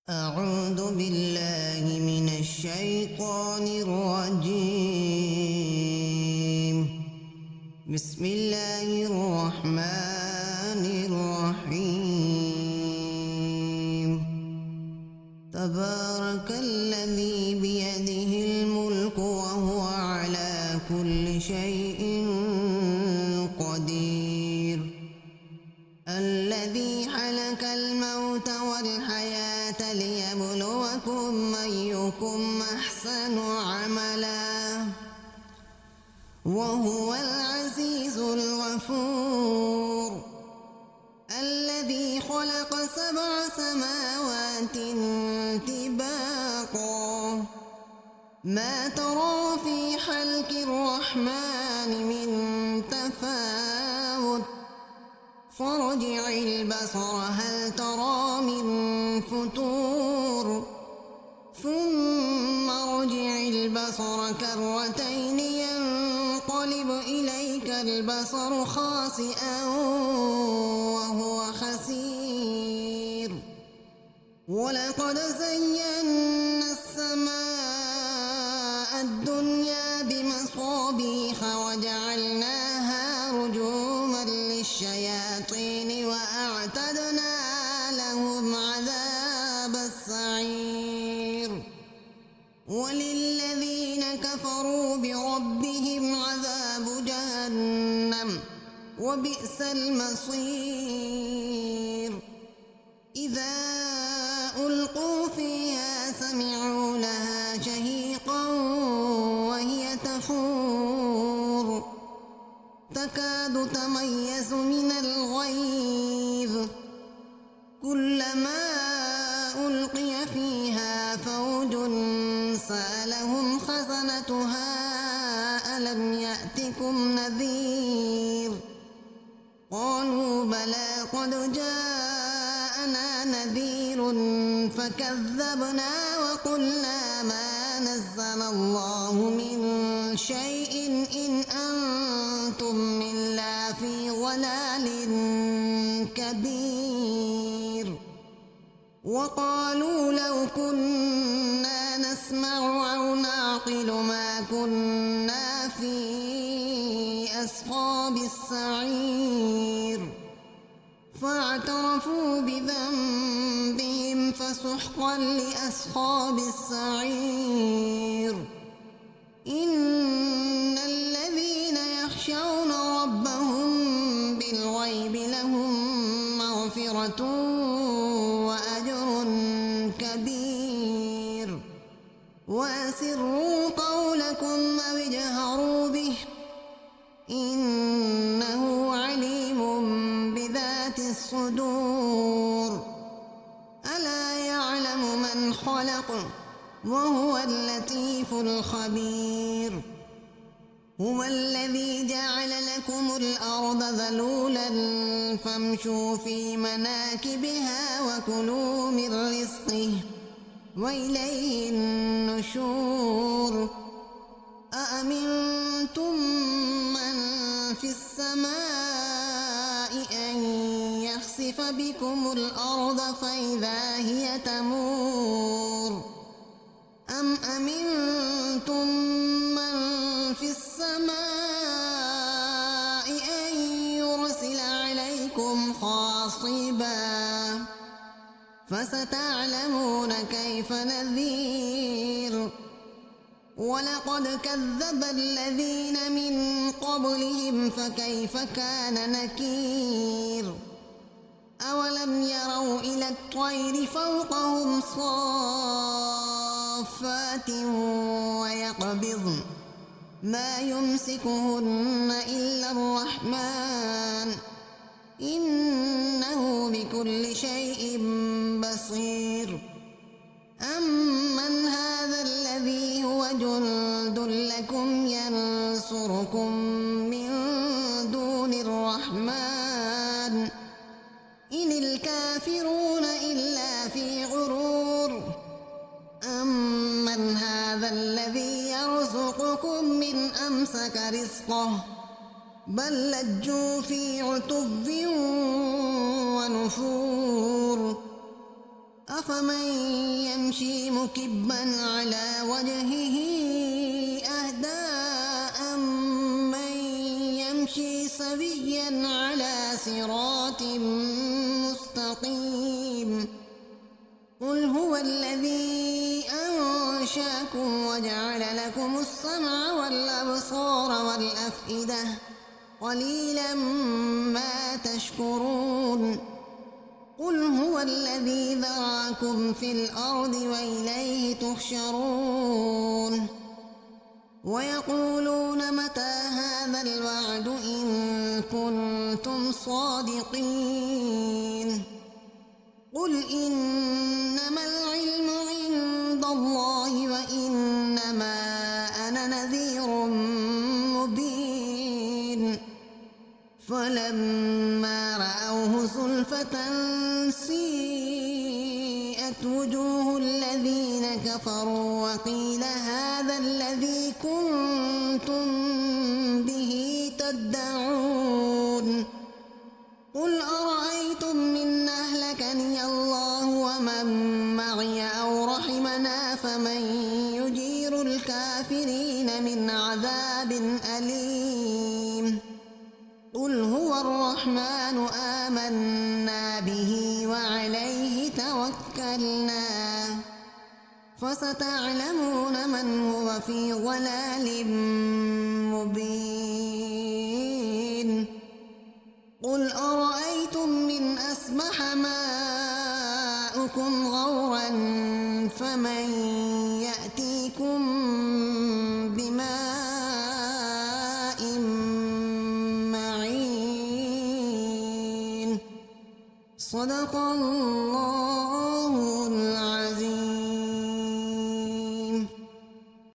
أعوذ بالله من الشيطان الرجيم. بسم الله الرحمن الرحيم. تبارك الذي بيده الملك وهو على كل شيء قدير. الذي خلق الموت والحياة ليبلوكم أيكم أحسن عملا وهو العزيز الغفور. الذي خلق 7 سماوات طباقا ما ترى في خلق الرحمن من تفاوت فارجع البصر هل ترى من فتور ثم ارجع البصر كرتين ينقلب إليك البصر خاسئا وهو حسير. ولقد زينا السماء الدنيا بمصابيح وجعلناها رجوما للشياطين وأعتدنا لهم عذاب السعير. وللذين كفروا بربهم عذاب جهنم وبئس المصير. إذا ألقوا فيها سمعوا لها شهيقا وهي تفور تكاد تميز من الغيظ كلما ألقي فيها فوج سألهم خزنتها ألم يأتكم نذير قالوا بلى قد جاءنا نذير فكذبنا وقلنا ما نزل الله من شيء إن أنتم إلا في ضلال كبير. وقالوا لو كنا نسمع أو نعقل ما كنا في أصحاب السعير فاعترفوا بذنبهم فسحقا لأصحاب السعير. إن الذين يخشون ربهم بالغيب لهم مغفرة وأجر كبير. وأسروا قولكم أو اجهروا به إنه عليم بذات الصدور. ألا يعلم من خلق وهو اللطيف الخبير. هو الذي جعل لكم الأرض ذلولا فامشوا في مناكبها وكلوا من رزقه وإليه النشور. أأمنتم من في السماء أن يخسف بكم الأرض فإذا هي تمور أم أمنتم من في السماء أن يرسل عليكم حاصبا فستعلمون كيف نذير. ولقد كذب الذين من قبلهم فكيف كان نكير. أولم يروا إلى الطير فوقهم صافات ويقبضن ما يمسكهن إلا الرحمن إنه بكل شيء بصير. أمن هذا الذي هو جند لكم ينصركم من دون الرحمن إن الكافرون إلا في غرور. أمن هذا الذي يرزقكم من أمسك رزقه بل لجوا في عتب ونفور. أفمن يمشي مكبا على وجهه أهدى أمن يمشي سويا على صراط مستقيم قل هو الذي أنشأكم وجعل لكم السمع والأبصار والأفئدة قليلا ما تشكرون قل هو الذي ذرأكم في الأرض وإليه تحشرون ويقولون متى هذا الوعد إن كنتم صادقين قل إنما العلم عند الله وإنما أنا نذير مبين فلما رأوه زلفة سيئت وجوه الذين كفروا وقيل هذا الذي كنتم به تدعون قل أرأيتم إن أهلكني الله ومن معي أو رحمنا فمن يجير الكافرين من عذاب أليم قل هو الرحمن آمنا به وعليه توكلنا فستعلمون من هو في ضلال مبين قل أرأيتم إن أصبح ماؤكم غورا فمن